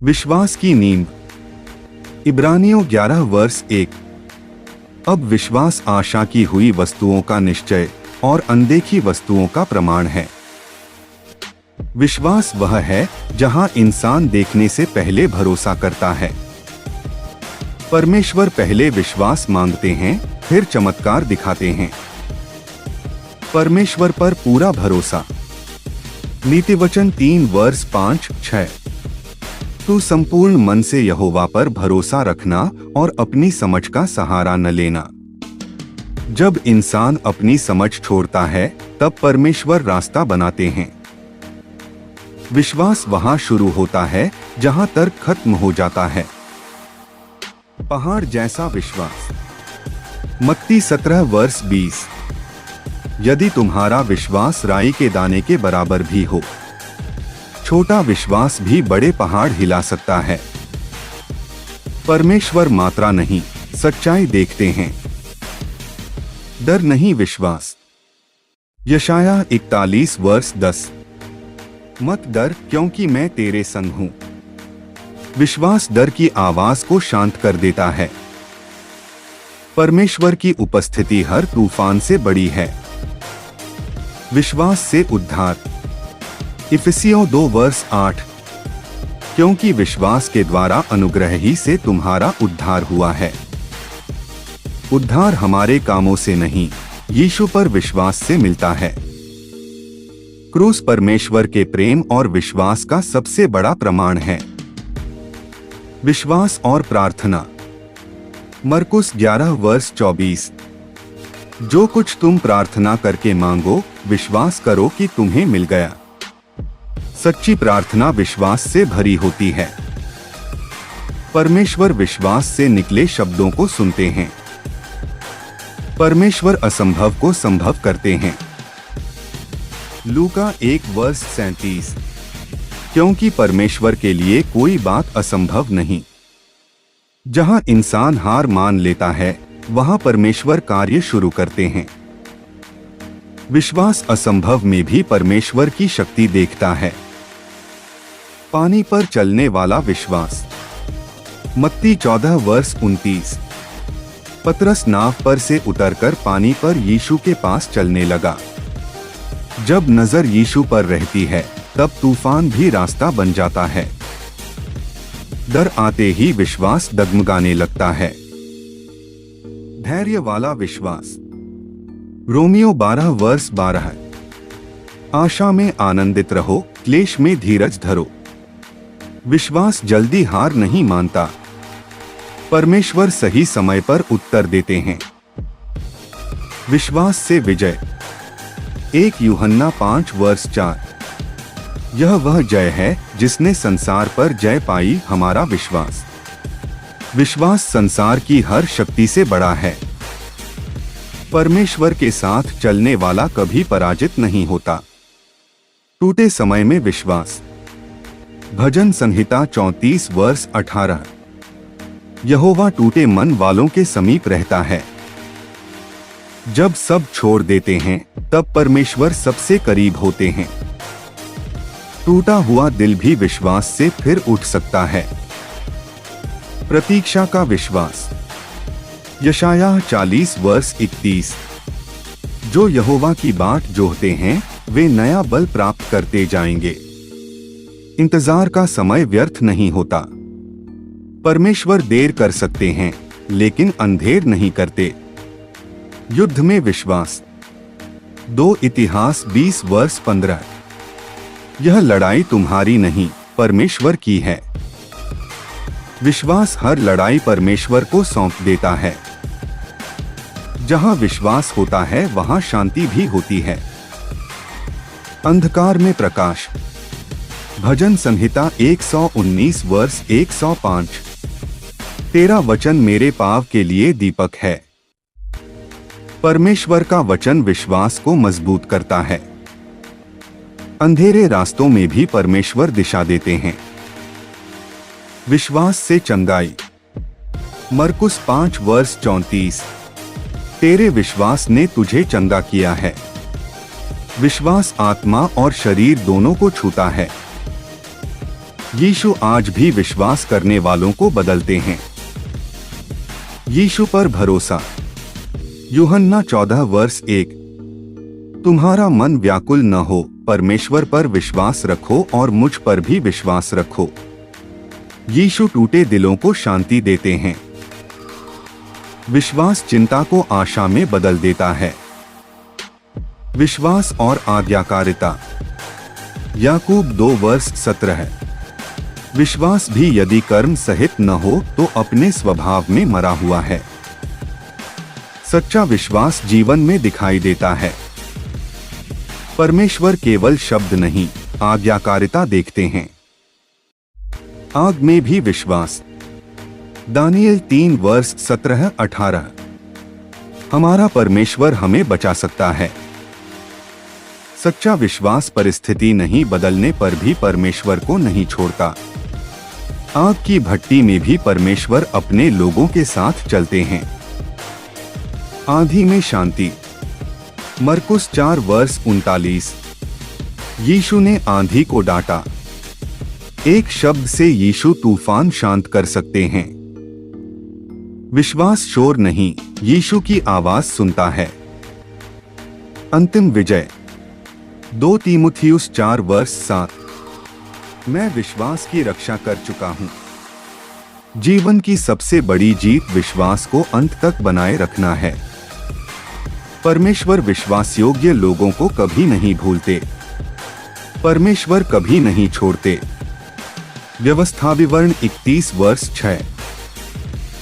विश्वास की नींव। इब्रानियों 11 वर्ष 1। अब विश्वास आशा की हुई वस्तुओं का निश्चय और अनदेखी वस्तुओं का प्रमाण है। विश्वास वह है जहां इंसान देखने से पहले भरोसा करता है। परमेश्वर पहले विश्वास मांगते हैं, फिर चमत्कार दिखाते हैं। परमेश्वर पर पूरा भरोसा। नीतिवचन 3 वर्ष 5-6। तू संपूर्ण मन से यहोवा पर भरोसा रखना और अपनी समझ का सहारा न लेना। जब इंसान अपनी समझ छोड़ता है तब परमेश्वर रास्ता बनाते हैं। विश्वास वहां शुरू होता है जहां तर्क खत्म हो जाता है। पहाड़ जैसा विश्वास। मत्ती 17 वर्ष 20। यदि तुम्हारा विश्वास राई के दाने के बराबर भी हो, छोटा विश्वास भी बड़े पहाड़ हिला सकता है। परमेश्वर मात्रा नहीं, सच्चाई देखते हैं। डर नहीं, विश्वास। यशायाह 41 वर्ष 10। मत डर, क्योंकि मैं तेरे संग हूं। विश्वास डर की आवाज को शांत कर देता है। परमेश्वर की उपस्थिति हर तूफान से बड़ी है। विश्वास से उद्धार। इफिसियों 2 वर्ष 8। क्योंकि विश्वास के द्वारा अनुग्रह ही से तुम्हारा उद्धार हुआ है। उद्धार हमारे कामों से नहीं, यीशु पर विश्वास से मिलता है। क्रूस परमेश्वर के प्रेम और विश्वास का सबसे बड़ा प्रमाण है। विश्वास और प्रार्थना। मरकुस 11 वर्ष 24। जो कुछ तुम प्रार्थना करके मांगो, विश्वास करो कि तुम्हें मिल गया। सच्ची प्रार्थना विश्वास से भरी होती है। परमेश्वर विश्वास से निकले शब्दों को सुनते हैं। परमेश्वर असंभव को संभव करते हैं। लूका 1 वर्ष 37। क्योंकि परमेश्वर के लिए कोई बात असंभव नहीं। जहां इंसान हार मान लेता है, वहां परमेश्वर कार्य शुरू करते हैं। विश्वास असंभव में भी परमेश्वर की शक्ति देखता है। पानी पर चलने वाला विश्वास। मत्ती 14 वर्ष 29। पतरस नाव पर से उतरकर पानी पर यीशु के पास चलने लगा। जब नजर यीशु पर रहती है, तब तूफान भी रास्ता बन जाता है। डर आते ही विश्वास डगमगाने लगता है। धैर्य वाला विश्वास। रोमियो 12 वर्ष 12। आशा में आनंदित रहो, क्लेश में धीरज धरो। विश्वास जल्दी हार नहीं मानता। परमेश्वर सही समय पर उत्तर देते हैं। विश्वास से विजय। 1 यूहन्ना 5 वर्ष 4। यह वह जय है जिसने संसार पर जय पाई, हमारा विश्वास। विश्वास संसार की हर शक्ति से बड़ा है। परमेश्वर के साथ चलने वाला कभी पराजित नहीं होता। टूटे समय में विश्वास। भजन संहिता 34 वर्ष 18। यहोवा टूटे मन वालों के समीप रहता है। जब सब छोड़ देते हैं, तब परमेश्वर सबसे करीब होते हैं। टूटा हुआ दिल भी विश्वास से फिर उठ सकता है। प्रतीक्षा का विश्वास। यशायाह 40 वर्ष 31। जो यहोवा की बाट जोहते हैं, वे नया बल प्राप्त करते जाएंगे। इंतजार का समय व्यर्थ नहीं होता। परमेश्वर देर कर सकते हैं, लेकिन अंधेर नहीं करते। युद्ध में विश्वास। 2 इतिहास 20 वर्ष 15। यह लड़ाई तुम्हारी नहीं, परमेश्वर की है। विश्वास हर लड़ाई परमेश्वर को सौंप देता है। जहां विश्वास होता है, वहां शांति भी होती है। अंधकार में प्रकाश। भजन संहिता 119 वर्ष 105। तेरा वचन मेरे पाँव के लिए दीपक है। परमेश्वर का वचन विश्वास को मजबूत करता है। अंधेरे रास्तों में भी परमेश्वर दिशा देते हैं। विश्वास से चंगाई। मरकुस 5 वर्ष 34। तेरे विश्वास ने तुझे चंगा किया है। विश्वास आत्मा और शरीर दोनों को छूता है। यीशु आज भी विश्वास करने वालों को बदलते हैं। यीशु पर भरोसा। यूहन्ना 14:1। तुम्हारा मन व्याकुल न हो, परमेश्वर पर विश्वास रखो और मुझ पर भी विश्वास रखो। यीशु टूटे दिलों को शांति देते हैं। विश्वास चिंता को आशा में बदल देता है। विश्वास और आज्ञाकारिता। याकूब 2:17। विश्वास भी यदि कर्म सहित न हो तो अपने स्वभाव में मरा हुआ है। सच्चा विश्वास जीवन में दिखाई देता है। परमेश्वर केवल शब्द नहीं, आज्ञाकारिता देखते हैं। आग में भी विश्वास। दानियल 3:17-18। हमारा परमेश्वर हमें बचा सकता है। सच्चा विश्वास परिस्थिति नहीं बदलने पर भी परमेश्वर को नहीं छोड़ता। आग की भट्टी में भी परमेश्वर अपने लोगों के साथ चलते हैं। आंधी में शांति। मरकुस 4:39। यीशु ने आंधी को डांटा। एक शब्द से यीशु तूफान शांत कर सकते हैं। विश्वास शोर नहीं, यीशु की आवाज सुनता है। अंतिम विजय। 2 तीमुथियुस 4:7। मैं विश्वास की रक्षा कर चुका हूं। जीवन की सबसे बड़ी जीत विश्वास को अंत तक बनाए रखना है। परमेश्वर विश्वास योग्य लोगों को कभी नहीं भूलते। परमेश्वर कभी नहीं छोड़ते। व्यवस्था विवरण 31:6।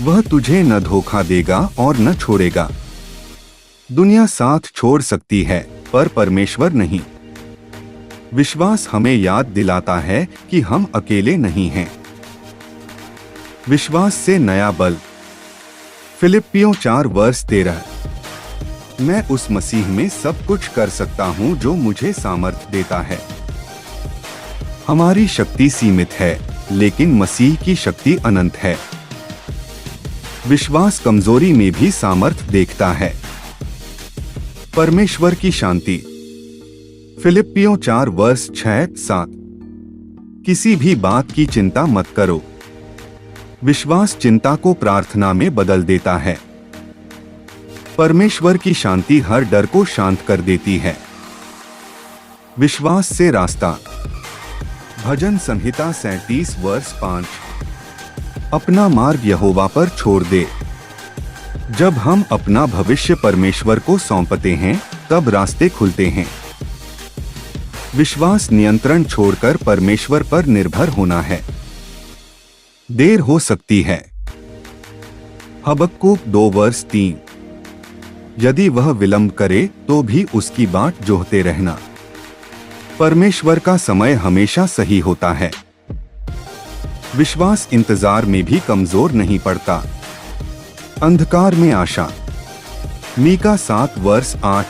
वह तुझे न धोखा देगा और न छोड़ेगा। दुनिया साथ छोड़ सकती है पर परमेश्वर नहीं। विश्वास हमें याद दिलाता है कि हम अकेले नहीं हैं। विश्वास से नया बल। फिलिप्पियों 4:13। मैं उस मसीह में सब कुछ कर सकता हूं जो मुझे सामर्थ देता है। हमारी शक्ति सीमित है, लेकिन मसीह की शक्ति अनंत है। विश्वास कमजोरी में भी सामर्थ देखता है। परमेश्वर की शांति। फिलिप्पियों 4:6-7। किसी भी बात की चिंता मत करो। विश्वास चिंता को प्रार्थना में बदल देता है। परमेश्वर की शांति हर डर को शांत कर देती है। विश्वास से रास्ता। भजन संहिता 37:5। अपना मार्ग यहोवा पर छोड़ दे। जब हम अपना भविष्य परमेश्वर को सौंपते हैं, तब रास्ते खुलते हैं। विश्वास नियंत्रण छोड़कर परमेश्वर पर निर्भर होना है। देर हो सकती है। हबक्कूक 2:3। यदि वह विलंब करे तो भी उसकी बाट जोहते रहना। परमेश्वर का समय हमेशा सही होता है। विश्वास इंतजार में भी कमजोर नहीं पड़ता। अंधकार में आशा। मीका 7:8।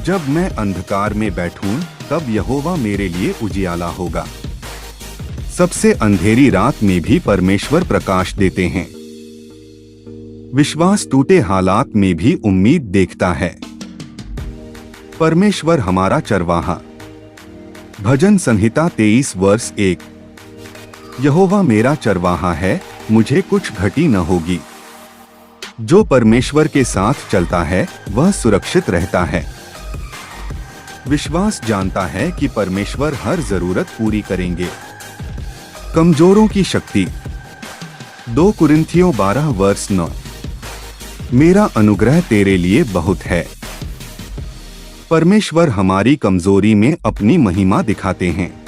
जब मैं अंधकार में बैठूं, तब यहोवा मेरे लिए उजियाला होगा। सबसे अंधेरी रात में भी परमेश्वर प्रकाश देते हैं। विश्वास टूटे हालात में भी उम्मीद देखता है। परमेश्वर हमारा चरवाहा। भजन संहिता 23:1। यहोवा मेरा चरवाहा है, मुझे कुछ घटी न होगी। जो परमेश्वर के साथ चलता है वह सुरक्षित रहता है। विश्वास जानता है कि परमेश्वर हर जरूरत पूरी करेंगे। कमजोरों की शक्ति। 2 कुरिन्थियों 12:9। मेरा अनुग्रह तेरे लिए बहुत है। परमेश्वर हमारी कमजोरी में अपनी महिमा दिखाते हैं।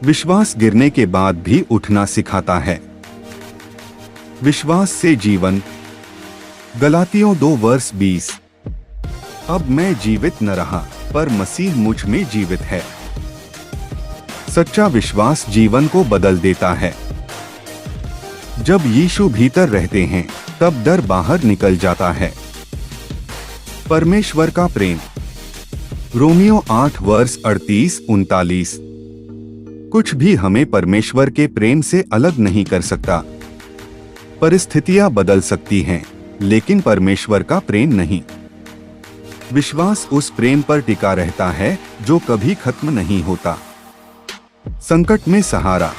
विश्वास गिरने के बाद भी उठना सिखाता है। विश्वास से जीवन। गलातियों 2:20। अब मैं जीवित न रहा, पर मसीह मुझ में जीवित है। सच्चा विश्वास जीवन को बदल देता है। जब यीशु भीतर रहते हैं, तब डर बाहर निकल जाता है। परमेश्वर का प्रेम। रोमियो 8:38-39। कुछ भी हमें परमेश्वर के प्रेम से अलग नहीं कर सकता। परिस्थितियां बदल सकती हैं, लेकिन परमेश्वर का प्रेम नहीं। विश्वास उस प्रेम पर टिका रहता है जो कभी खत्म नहीं होता। संकट में सहारा।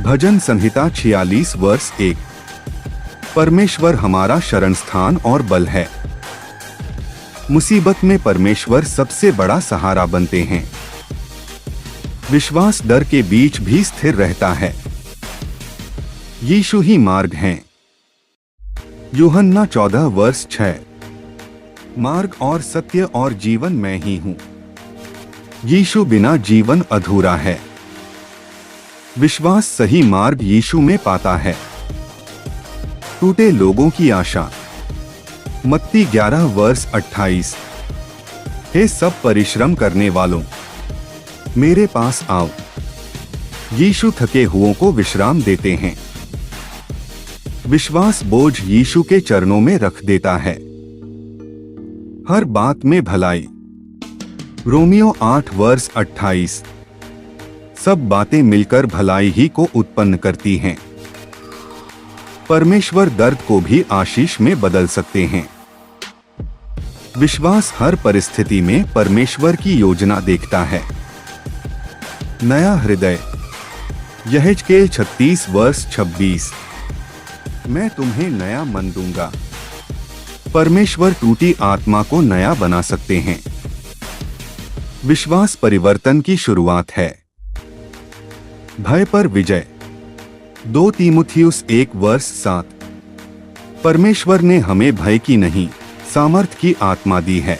भजन संहिता 46 वर्ष 1। परमेश्वर हमारा शरण स्थान और बल है। मुसीबत में परमेश्वर सबसे बड़ा सहारा बनते हैं। विश्वास डर के बीच भी स्थिर रहता है। यीशु ही मार्ग हैं। यूहन्ना 14 वर्ष 6। मार्ग और सत्य और जीवन मैं ही हूं। यीशु बिना जीवन अधूरा है। विश्वास सही मार्ग यीशु में पाता है। टूटे लोगों की आशा। मत्ती 11 वर्ष 28। हे सब परिश्रम करने वालों, मेरे पास आओ। यीशु थके हुओं को विश्राम देते हैं। विश्वास बोझ यीशु के चरणों में रख देता है। हर बात में भलाई। रोमियो 8 वर्ष 28। सब बातें मिलकर भलाई ही को उत्पन्न करती हैं। परमेश्वर दर्द को भी आशीष में बदल सकते हैं। विश्वास हर परिस्थिति में परमेश्वर की योजना देखता है। नया हृदय। यहेजकेल 36 वर्ष 26। मैं तुम्हें नया मन दूंगा। परमेश्वर टूटी आत्मा को नया बना सकते हैं। विश्वास परिवर्तन की शुरुआत है। भय पर विजय। 2 तीमुथियुस 1 वर्ष 7। परमेश्वर ने हमें भय की नहीं, सामर्थ की आत्मा दी है।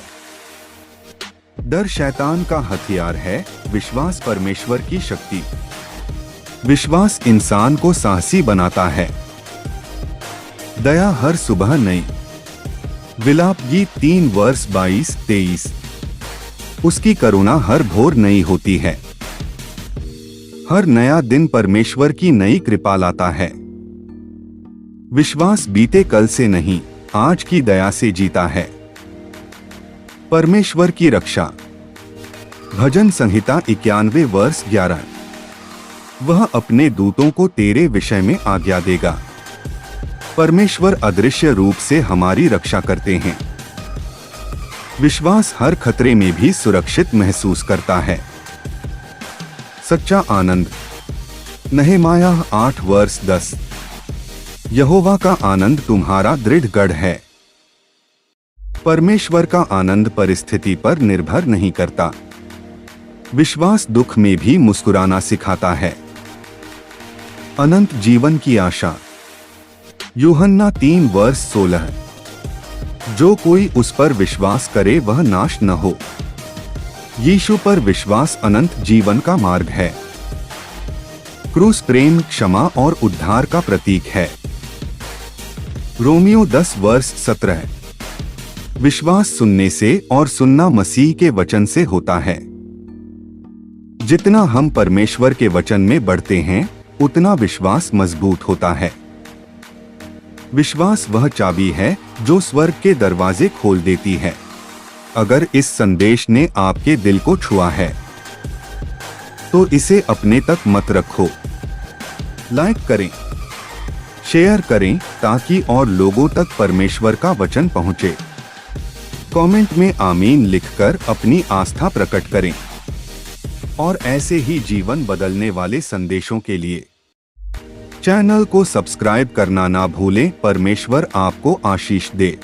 डर शैतान का हथियार है, विश्वास परमेश्वर की शक्ति। विश्वास इंसान को साहसी बनाता है। दया हर सुबह नई। विलाप गीत 3 वर्ष 22-23। उसकी करुणा हर भोर नई होती है। हर नया दिन परमेश्वर की नई कृपा लाता है। विश्वास बीते कल से नहीं, आज की दया से जीता है। परमेश्वर की रक्षा। भजन संहिता 91 वर्ष 11। वह अपने दूतों को तेरे विषय में आज्ञा देगा। परमेश्वर अदृश्य रूप से हमारी रक्षा करते हैं। विश्वास हर खतरे में भी सुरक्षित महसूस करता है। सच्चा आनंद। नहमायाह 8 वर्ष 10। यहोवा का आनंद तुम्हारा दृढ़ गढ़ है। परमेश्वर का आनंद परिस्थिति पर निर्भर नहीं करता। विश्वास दुख में भी मुस्कुराना सिखाता है। अनंत जीवन की आशा। यूहन्ना 3 वर्ष 16। जो कोई उस पर विश्वास करे वह नाश न हो। यीशु पर विश्वास अनंत जीवन का मार्ग है। क्रूस प्रेम, क्षमा और उद्धार का प्रतीक है। रोमियो 10 वर्ष 17। विश्वास सुनने से और सुनना मसीह के वचन से होता है। जितना हम परमेश्वर के वचन में बढ़ते हैं, उतना विश्वास मजबूत होता है। विश्वास वह चाबी है जो स्वर्ग के दरवाजे खोल देती है। अगर इस संदेश ने आपके दिल को छुआ है तो इसे अपने तक मत रखो। लाइक करें, शेयर करें ताकि और लोगों तक परमेश्वर का वचन पहुंचे। कमेंट में आमीन लिखकर अपनी आस्था प्रकट करें। और ऐसे ही जीवन बदलने वाले संदेशों के लिए चैनल को सब्सक्राइब करना ना भूलें। परमेश्वर आपको आशीष दे।